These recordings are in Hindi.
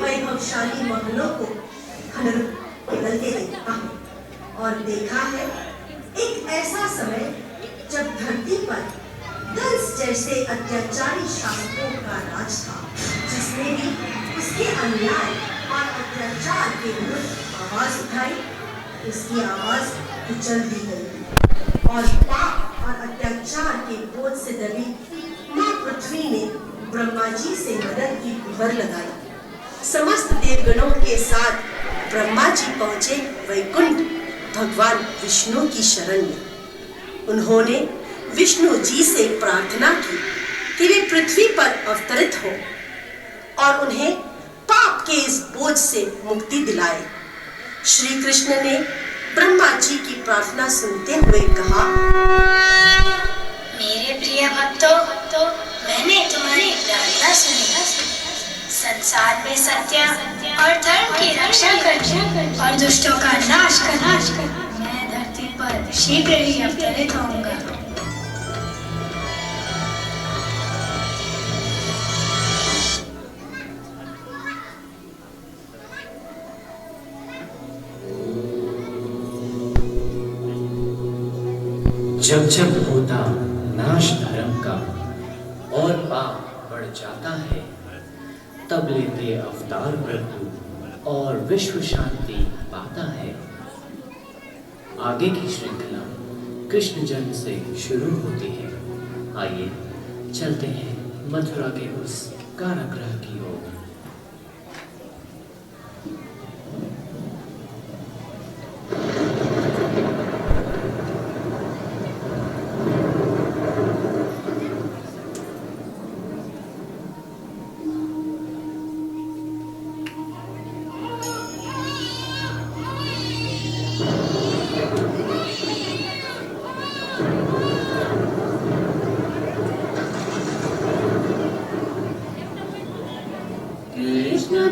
वैभवशाली महलों को खंडहर बदलते देखा है और देखा है एक ऐसा समय जब धरती पर कंस जैसे अत्याचारी शासकों का राज था, जिसने भी उसके अन्याय और अत्याचार के विरुद्ध आवाज उठाई, उसकी आवाज कुचल दी गई और पाप और अत्याचार के बोझ से दबी मां पृथ्वी ने ब्रह्मा जी से मदद की गुहार लगाई। समस्त देवगणों के साथ ब्रह्मा जी पहुंचे वैकुंठ भगवान विष्णु की शरण में। उन्होंने विष्णु जी से प्रार्थना की कि वे पृथ्वी पर अवतरित हो और उन्हें पाप के इस बोझ से मुक्ति दिलाए। श्री कृष्ण ने ब्रह्मा जी की प्रार्थना सुनते हुए कहा, मेरे प्रिय भक्तों, मैंने तुम्हारी प्रार्थना सुनी। संसार में सत्य और धर्म की रक्षा करने और दुष्टों का नाश करने मैं धरती पर शीघ्र ही अवतरित होऊंगा। जब जब होता नाश धर्म का और पाप बढ़ जाता है, तब लेते अवतार प्रभु और विश्व शांति पाता है। आगे की श्रृंखला कृष्ण जन्म से शुरू होती है। आइए चलते हैं मथुरा के उस कारागृह की ओर।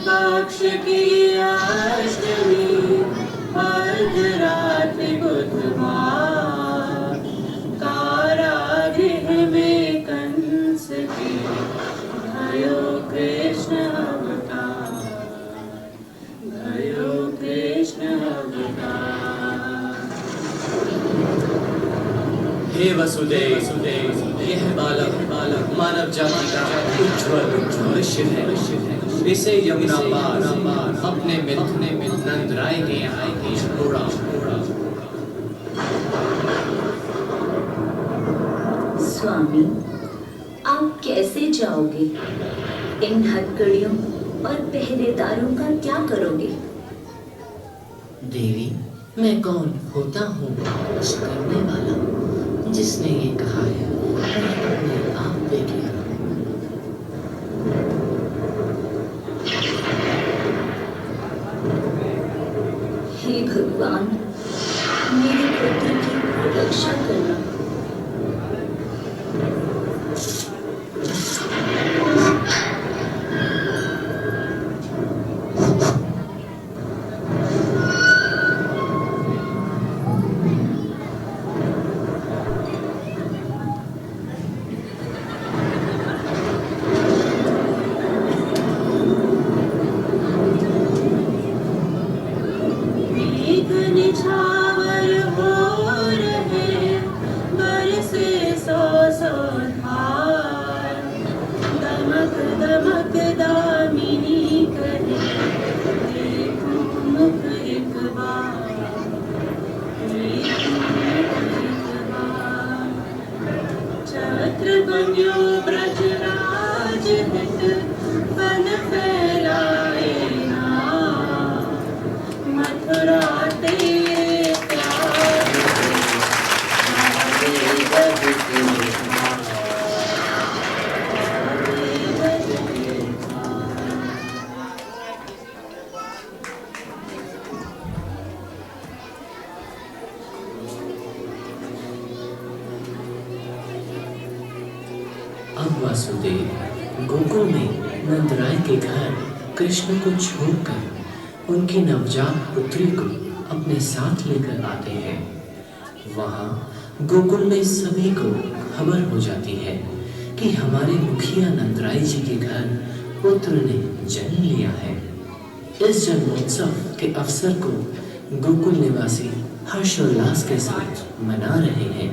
पक्ष की अष्टमी अर्धरात्रि बुधवार, कारागृह में कंस के भयो कृष्ण अवतार, भयो कृष्ण अवतार। हे वसुदेव, यह बालक मानव जाति का उज्ज्वल भविष्य है। इसे यमुना पार अपने मित्र नंद राय के यहाँ छोड़ा। स्वामी, आप कैसे जाओगे? इन हथकड़ियों और पहरेदारों का क्या करोगे? देवी, मैं कौन होता हूँ कुछ करने वाला? जिसने ये कहा है अपने आप देखिए। हे भगवान, मेरे पुत्र की रक्षा करना। अब वासुदेव गोकुल में नंदराय के घर कृष्ण को छोड़कर उनकी नवजात पुत्री को अपने साथ लेकर आते हैं। वहाँ गोकुल में सभी को खबर हो जाती है कि हमारे मुखिया नंदराय जी के घर पुत्र ने जन्म लिया है। इस जन्मोत्सव के अवसर को गोकुल निवासी हर्षोल्लास के साथ मना रहे हैं।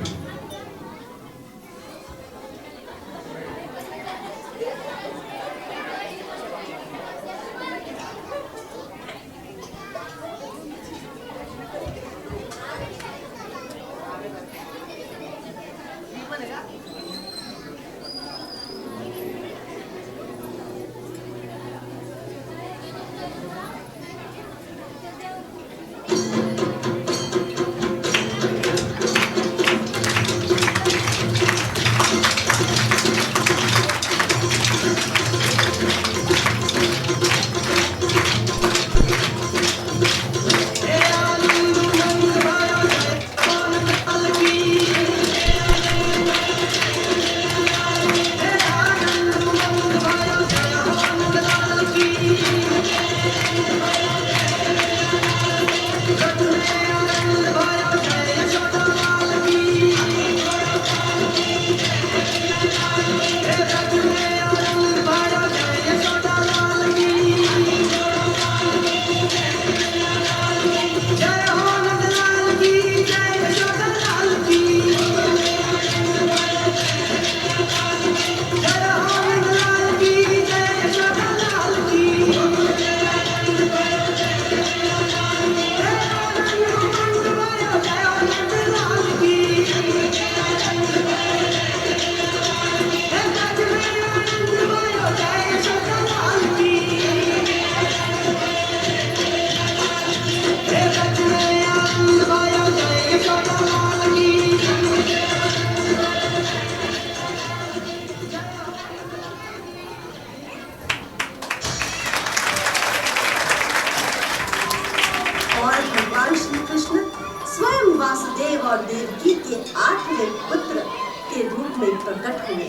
वासुदेव और देवकी के 8वें पुत्र के रूप में प्रकट हुए।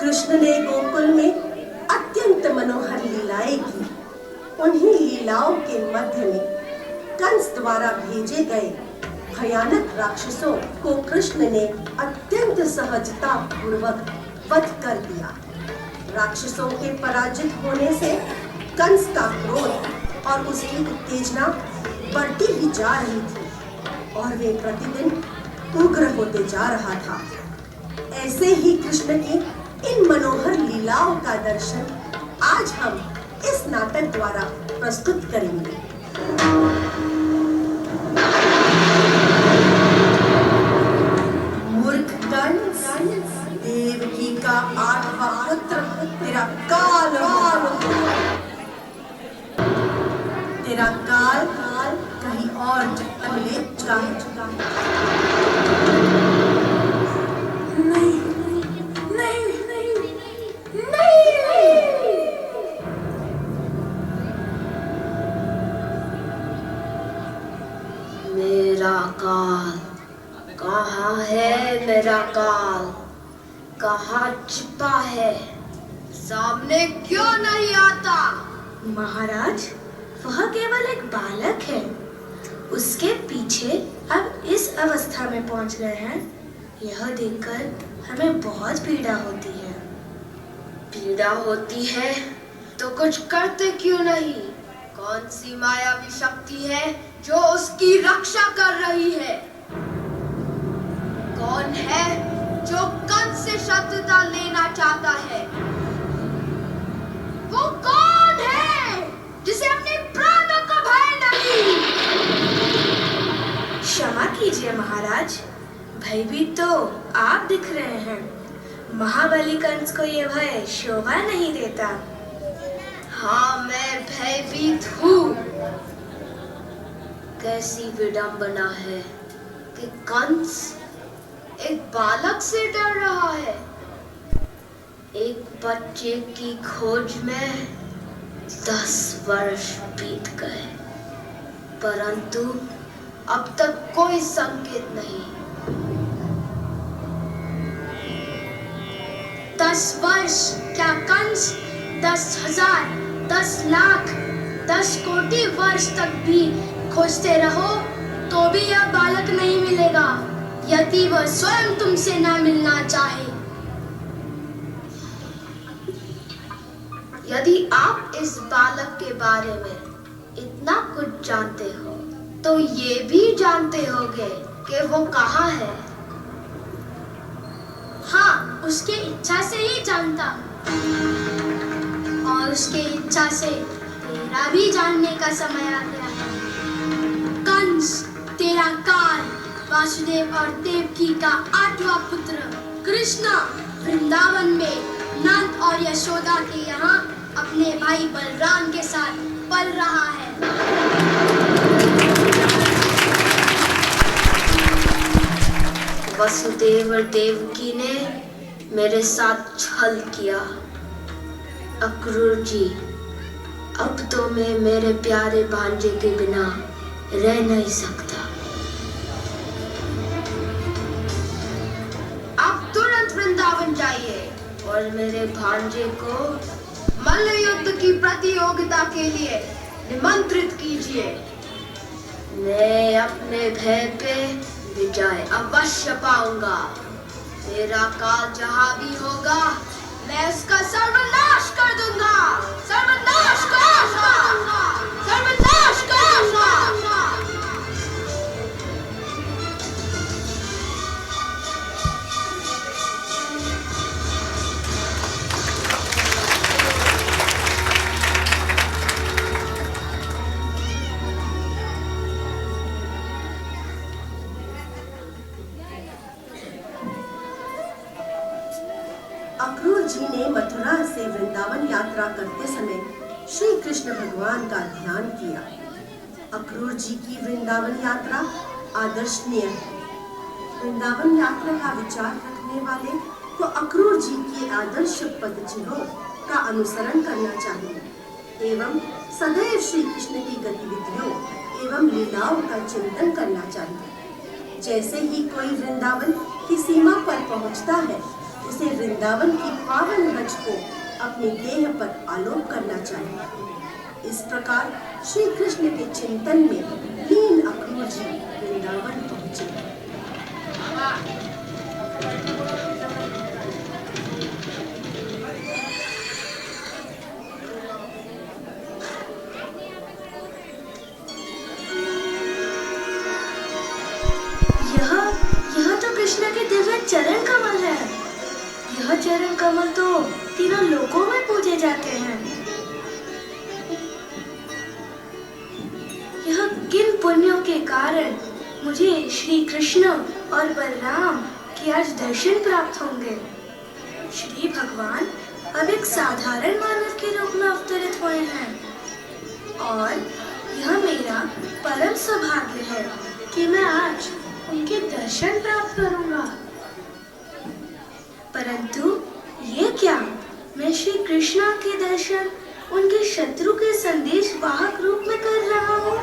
कृष्ण ने गोकुल में अत्यंत मनोहर लीलाएं की। उन्हीं लीलाओं के मध्य में कंस द्वारा भेजे गए भयानक राक्षसों को कृष्ण ने अत्यंत सहजता पूर्वक वध कर दिया। राक्षसों के पराजित होने से कंस का क्रोध और उसकी उत्तेजना बढ़ती ही जा रही थी और वे प्रतिदिन उग्र होते जा रहा था। ऐसे ही कृष्ण की इन मनोहर लीलाओं का दर्शन आज हम इस नाटक द्वारा प्रस्तुत करेंगे। मूर्ख कंस, देवकी का 8वां पुत्र तेरा काल तेरा काल कहीं और ले जाए। नहीं नहीं नहीं नहीं। मेरा काल कहाँ है? मेरा काल कहाँ छिपा है? सामने क्यों नहीं आता? महाराज, वह केवल एक बालक है। उसके पीछे अब इस अवस्था में पहुंच गए हैं, यह देखकर हमें बहुत पीड़ा होती है। पीड़ा होती है तो कुछ करते क्यों नहीं? कौन सी मायावी शक्ति है जो उसकी रक्षा कर रही है? कौन है जो कंस से शत्रुता लेना चाहता है? वो कौन है जिसे अपने प्राणों का भय नहीं? क्षमा कीजिए महाराज, भयभीत तो आप दिख रहे हैं। महाबली कंस को यह भय शोभा नहीं देता। हाँ, मैं भयभीत हूँ। कैसी विडंबना है कि कंस एक बालक से डर रहा है। एक बच्चे की खोज में 10 वर्ष बीत गए, परंतु अब तक कोई संकेत नहीं। 10 वर्ष? क्या कंस 10,000, 10 लाख, 10 कोटि वर्ष तक भी खोजते रहो तो भी यह बालक नहीं मिलेगा, यदि वह स्वयं तुमसे न मिलना चाहे। यदि आप इस बालक के बारे में इतना कुछ जानते हो तो ये भी जानते होगे कि वो कहाँ है। हाँ, उसके इच्छा से ही जानता, और उसके इच्छा से तेरा भी जानने का समय आ गया है। कंस, तेरा काल, वासुदेव और देवकी का 8वां पुत्र कृष्ण वृंदावन में नंद और यशोदा के यहाँ अपने भाई बलराम के साथ पल रहा है। वसुदेव और देवकी ने मेरे साथ छल किया। अक्रूर जी, अब तो मैं मेरे प्यारे भांजे के बिना रह नहीं सकता। आप तुरंत वृंदावन जाइए और मेरे भांजे को मल्ल युद्ध की प्रतियोगिता के लिए निमंत्रित कीजिए। मैं अपने भय पे विजय अवश्य पाऊंगा। मेरा काल जहां भी होगा, मैं उसका सर्वनाश कर दूंगा। सर्वनाश कर दूंगा। सर्वनाश कर दूंगा। अक्रूर जी ने मथुरा से वृंदावन यात्रा करते समय श्री कृष्ण भगवान का ध्यान किया। अक्रूर जी की वृंदावन यात्रा आदर्शनीय है। वृंदावन यात्रा का विचार रखने वाले को अक्रूर जी की आदर्श पदचिन्हों का अनुसरण करना चाहिए एवं सदैव श्री कृष्ण की गतिविधियों एवं लीलाओं का चिंतन करना चाहिए। जैसे ही कोई वृंदावन की सीमा पर पहुंचता है, उसे वृंदावन की पावन रज को अपने देह पर आलोक करना चाहिए। इस प्रकार श्री कृष्ण के चिंतन में लीन अक्रूर जी वृंदावन पहुंचे। यह तो कृष्ण के दिव्य चरण कमल है। यह चरण कमल तो तीनों लोकों में पूजे जाते हैं। यह किन पुण्यों के कारण मुझे श्री कृष्ण और बलराम के आज दर्शन प्राप्त होंगे। श्री भगवान अब एक साधारण मानव के रूप में अवतरित हुए हैं और यह मेरा परम सौभाग्य है कि मैं आज उनके दर्शन प्राप्त करूंगा। परंतु ये क्या, मैं श्री कृष्ण के दर्शन उनके शत्रु के संदेश वाहक रूप में कर रहा हूँ।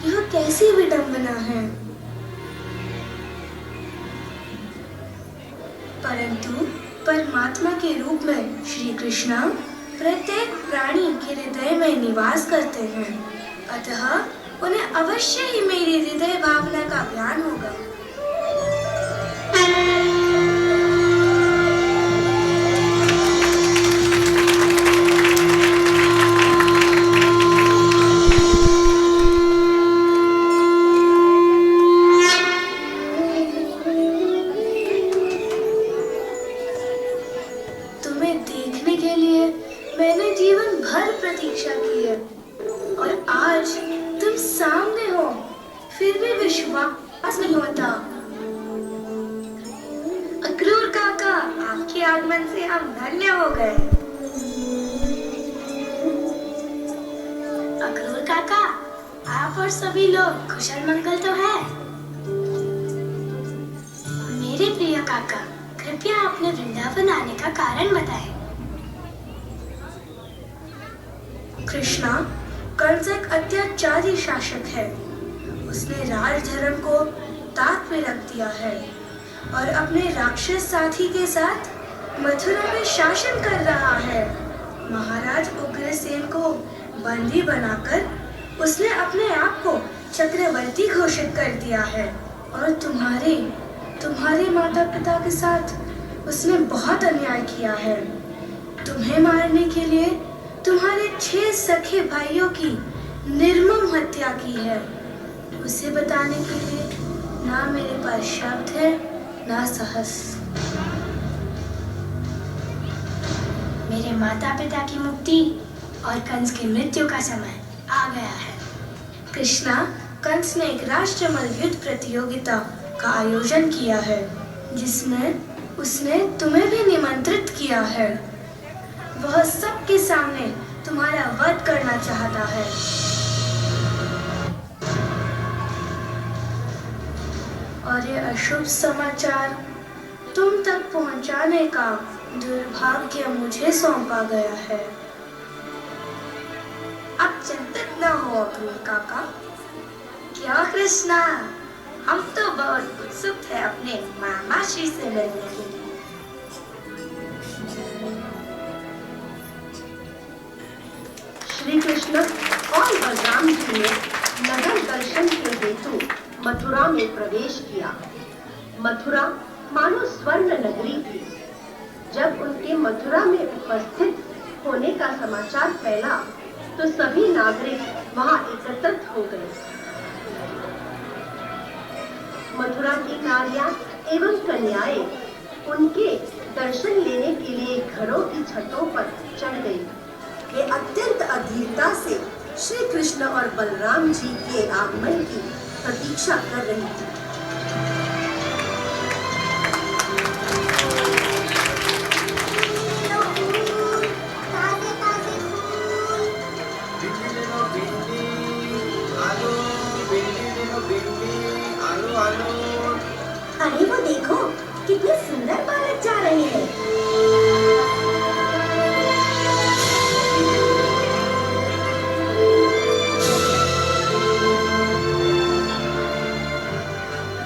यह कैसी विडंबना है। परंतु परमात्मा के रूप में श्री कृष्ण प्रत्येक प्राणी के हृदय में निवास करते हैं, अतः उन्हें अवश्य ही मेरी हृदय भावना का ज्ञान होगा। तुम्हें देखने के लिए मैंने जीवन भर प्रतीक्षा की है और आज तुम सामने हो, फिर भी विश्वास नहीं होता। अक्रूर काका, आपके आगमन से हम धन्य हो गए। अक्रूर काका, आप और सभी लोग कुशल मंगल तो है। मेरे प्रिय काका, कृपया अपने वृंदावन आने का कारण बताएं। कृष्णा कंस एक अत्याचारी शासक है। उसने राज धर्म को ताक में रख दिया है और अपने राक्षस साथी के साथ मथुरा में शासन कर रहा है। महाराज उग्रसेन को बंदी बनाकर उसने अपने आप को चक्रवर्ती घोषित कर दिया है और तुम्हारे माता पिता के साथ उसने बहुत अन्याय किया है। तुम्हें मारने के लिए तुम्हारे 6 सखे भाइयों की निर्मम हत्या की है। उसे बताने के लिए ना मेरे पास शब्द है ना साहस। मेरे माता पिता की मुक्ति और कंस की मृत्यु का समय आ गया है। कृष्णा, कंस ने एक राष्ट्रमल युद्ध प्रतियोगिता का आयोजन किया है, जिसमें उसने तुम्हें भी निमंत्रित किया है। वह सबके सामने तुम्हारा वध करना चाहता है। और ये अशुभ समाचार तुम तक पहुंचाने का दुर्भाग्य मुझे सौंपा गया है। अब चिंतित न हो अग्नि काका। क्या कृष्णा, हम तो बहुत उत्सुक थे अपने मामा श्री से मिलने के लिए। श्री कृष्ण और बलराम जी ने नगर दर्शन के हेतु मथुरा में प्रवेश किया। मथुरा मानो स्वर्ण नगरी थी। जब उनके मथुरा में उपस्थित होने का समाचार फैला तो सभी नागरिक वहां एकत्रित हो गए। मथुरा की नारियां एवं कन्याएं उनके दर्शन लेने के लिए घरों की छतों पर चढ़ गई। वे अत्यंत अधीरता से श्री कृष्ण और बलराम जी के आगमन की प्रतीक्षा कर रही थी। अरे वो देखो, कितने सुंदर बालक जा रहे हैं।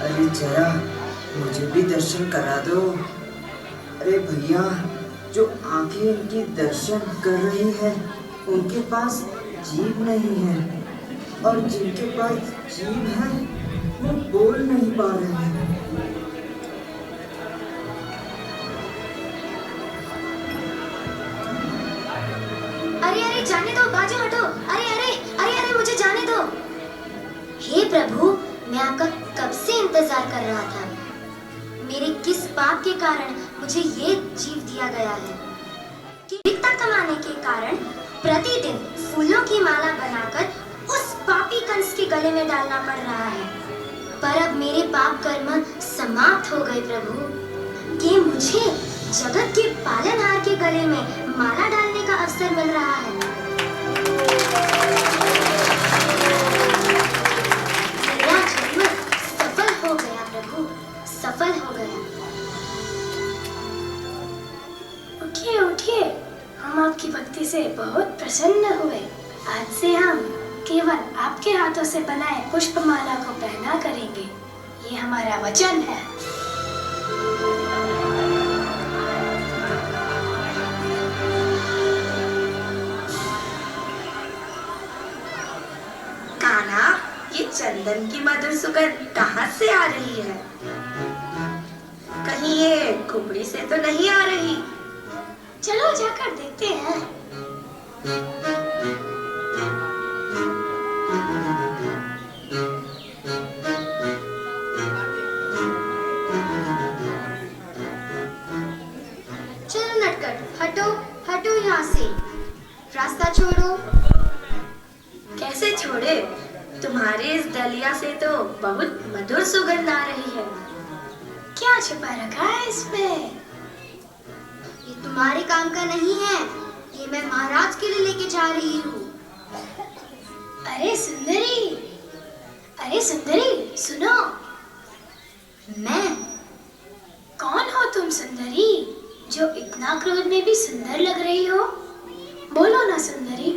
अरे जरा मुझे भी दर्शन करा दो। अरे भैया, जो आंखें उनकी दर्शन कर रही है उनके पास जीभ नहीं है, और जिनके पास जीभ है वो बोल नहीं पा रहे हैं। अरे अरे जाने दो, बाजू हटो। अरे अरे अरे अरे मुझे जाने दो। हे प्रभु, मैं आपका कब से इंतजार कर रहा था। मेरे किस पाप के कारण मुझे ये जीव दिया गया है कि रिक्ता कमाने के कारण प्रतिदिन फूलों की माला बनाकर उस पापी कंस के गले में डालना पड़ रहा है। पर अब मेरे पाप कर्म समाप्त हो गए प्रभु, कि मुझे जगत के पालनहार के गले में माला डालने का अवसर मिल रहा है। मेरा जन्म सफल हो गया प्रभु, सफल हो गया। उठिए उठिए, हम आपकी भक्ति से बहुत प्रसन्न हुए। आज से हम केवल आपके हाथों से बनाए पुष्पमाला को पहना करेंगे, ये हमारा वचन है। कान्हा, ये चंदन की मधुर सुगंध कहाँ से आ रही है? कहीं ये खुपड़ी से तो नहीं आ रही? चलो जाकर देखते हैं। चलो नटखट, हटो हटो यहाँ से, रास्ता छोड़ो। कैसे छोड़े? तुम्हारे इस दलिया से तो बहुत मधुर सुगंध आ रही है। क्या छुपा रखा है इसमें? ये तुम्हारे काम का नहीं है, ये मैं महाराज के लिए लेके जा रही हूँ। अरे सुंदरी, अरे सुंदरी, सुनो। मैं? कौन हो तुम सुंदरी, जो इतना क्रोध में भी सुंदर लग रही हो? बोलो ना सुंदरी।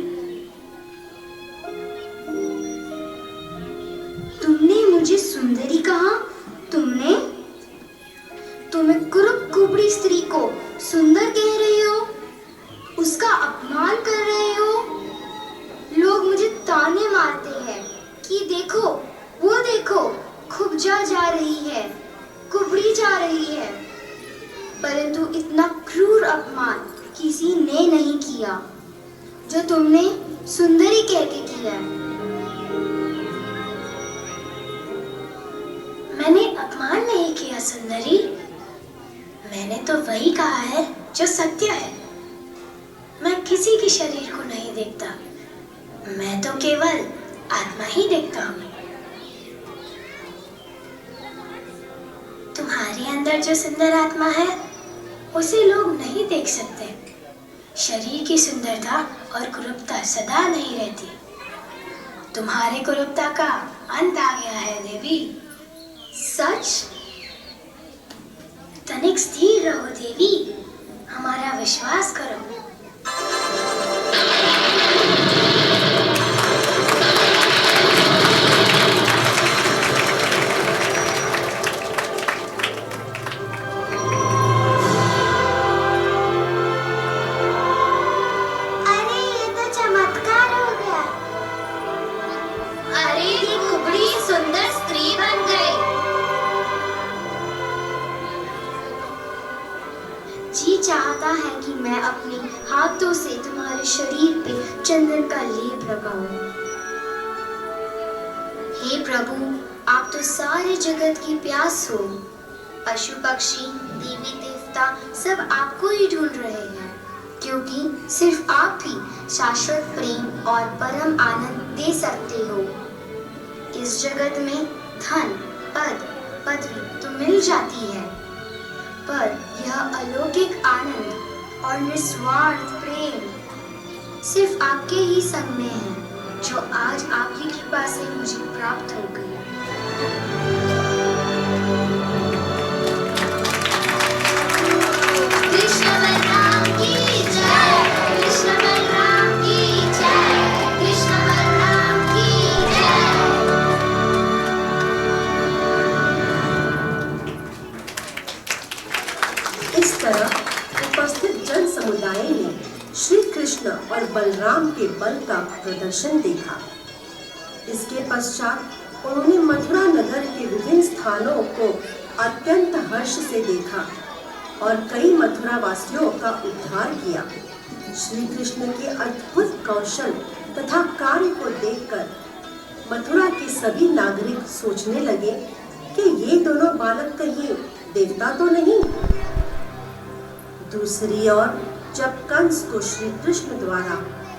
तुमने मुझे सुंदरी कहा? तुमने? तुम एक कुरूप कुबड़ी स्त्री को सुंदर कह रहे हो, उसका अपमान कर रहे हो। लोग मुझे ताने मारते हैं कि देखो, वो देखो, खुबजा जा रही है, कुबड़ी जा रही है। परंतु इतना क्रूर अपमान किसी ने नहीं किया। जो तुमने सुंदरी कह के किया। मैंने अपमान नहीं किया सुंदरी, मैंने तो वही कहा है जो सत्य है। मैं किसी के शरीर को नहीं देखता, मैं तो केवल आत्मा ही देखता हूँ। तुम्हारे अंदर जो सुंदर आत्मा है उसे लोग नहीं देख सकते। शरीर की सुंदरता और कुरूपता सदा नहीं रहती। तुम्हारे कुरूपता का अंत आ गया है देवी। सच? तनिक स्थिर रहो देवी, हमारा विश्वास करो। अरे ये तो चमत्कार हो गया। अरे ये कुबड़ी सुंदर स्त्री बन गई। जी चाहता है कि मैं अपने हाथों से तुम्हारे शरीर पे चंदन का लेप लगाऊं। हे प्रभु, आप तो सारे जगत की प्यास हो। पशु पक्षी देवी देवता सब आपको ही ढूंढ रहे हैं, क्योंकि सिर्फ आप ही शाश्वत प्रेम और परम आनंद दे सकते हो। इस जगत में धन, पद, पदवी तो मिल जाती है, पर यह अलौकिक आनंद और निस्वार्थ प्रेम सिर्फ आपके ही संग में है, जो आज आपकी कृपा से मुझे प्राप्त हो गई। कृष्ण बलराम की जय, कृष्ण बलराम की जय, कृष्ण बलराम की जय। इस तरह उपस्थित जन समुदाय ने श्री कृष्ण और बलराम के बल का प्रदर्शन देखा। इसके पश्चात उन्होंने मथुरा नगर के विभिन्न स्थानों को अत्यंत हर्ष से देखा और कई मथुरा वासियों का उद्धार किया। श्री कृष्ण के अद्भुत कौशल तथा कार्य को देखकर मथुरा के सभी नागरिक सोचने लगे कि ये दोनों बालक कहीं देवता तो नहीं। दूसरी ओर जब कंस को श्री कृष्ण द्वारा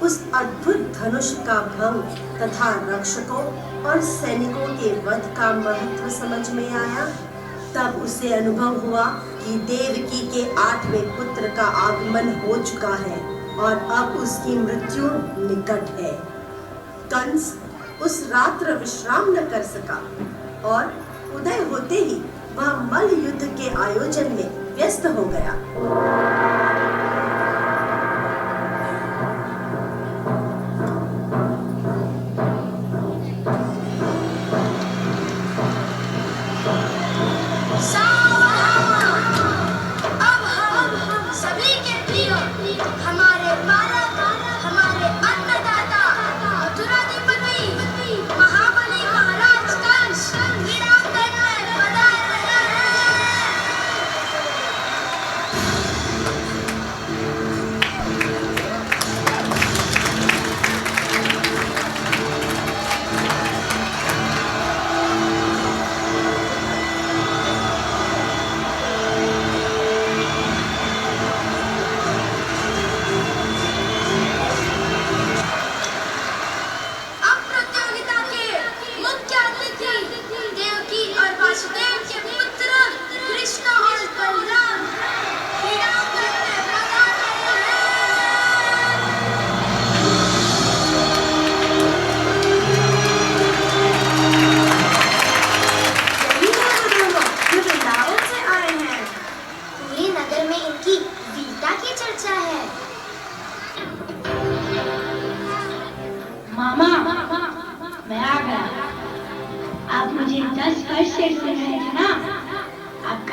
उस अद्भुत धनुष का भंग तथा रक्षकों और सैनिकों के वध का महत्व समझ में आया, तब उसे अनुभव हुआ कि देवकी के 8वें पुत्र का आगमन हो चुका है और अब उसकी मृत्यु निकट है। कंस उस रात्र विश्राम न कर सका और उदय होते ही वह मल्ल युद्ध के आयोजन में व्यस्त हो गया।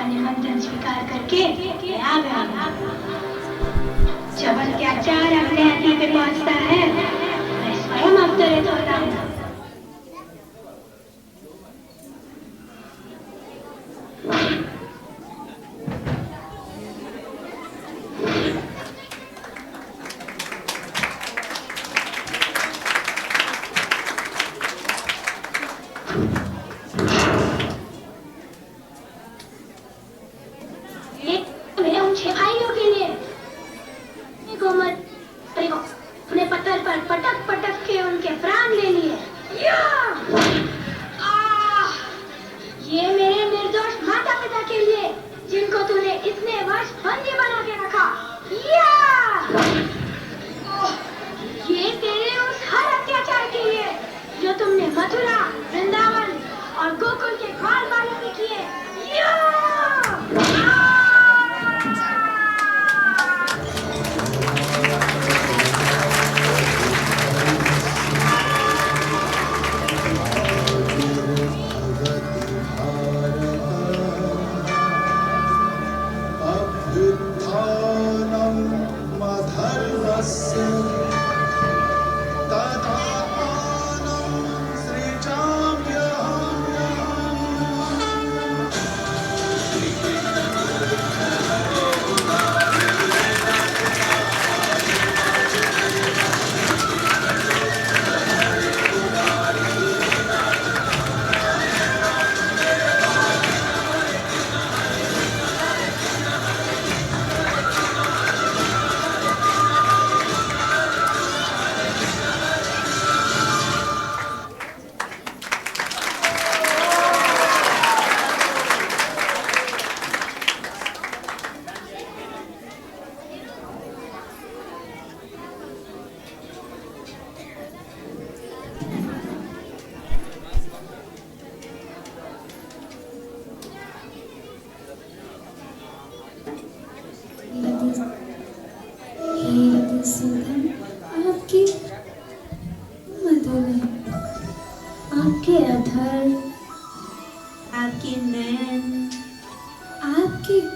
निमंत्रण स्वीकार करके मैं आ गया। जब अत्याचार अपने अति पे पहुंचता है, मैं स्वयं अवतरित होता हूँ।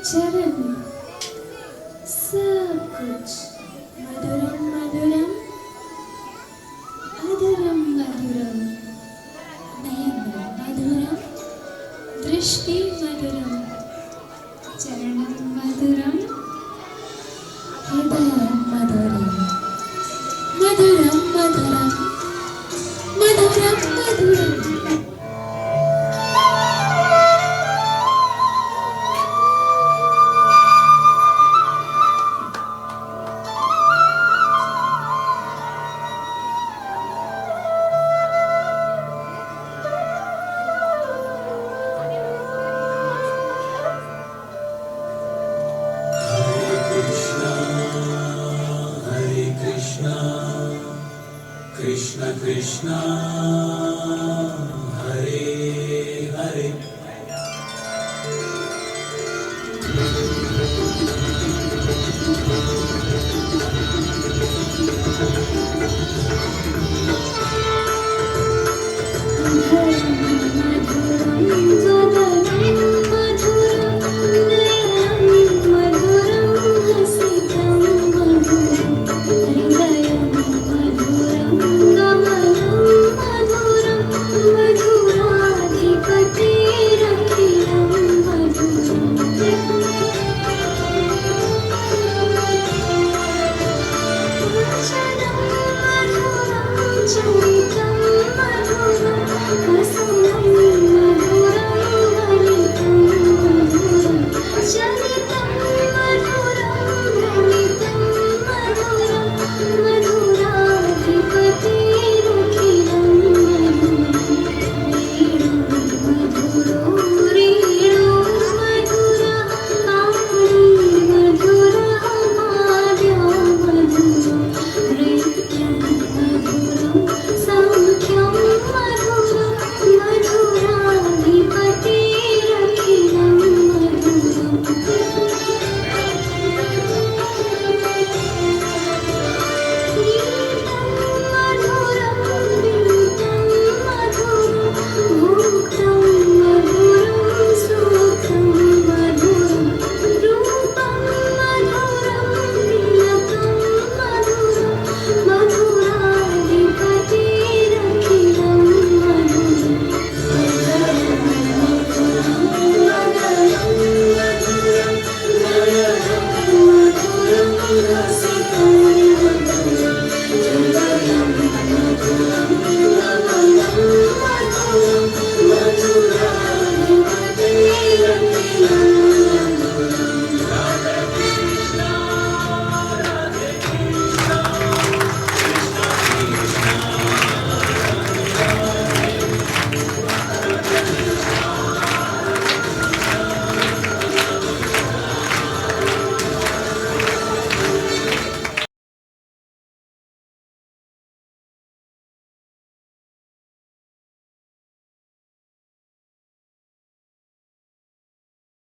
चरण सब कुछ मधुरम मधुरम अधुरम मधुरम नयन मधुरम दृष्टि मधुरम चरणम मधुरम हृदय मधुरम मधुरम मधुरम मधुरम मधुरम Krishna Krishna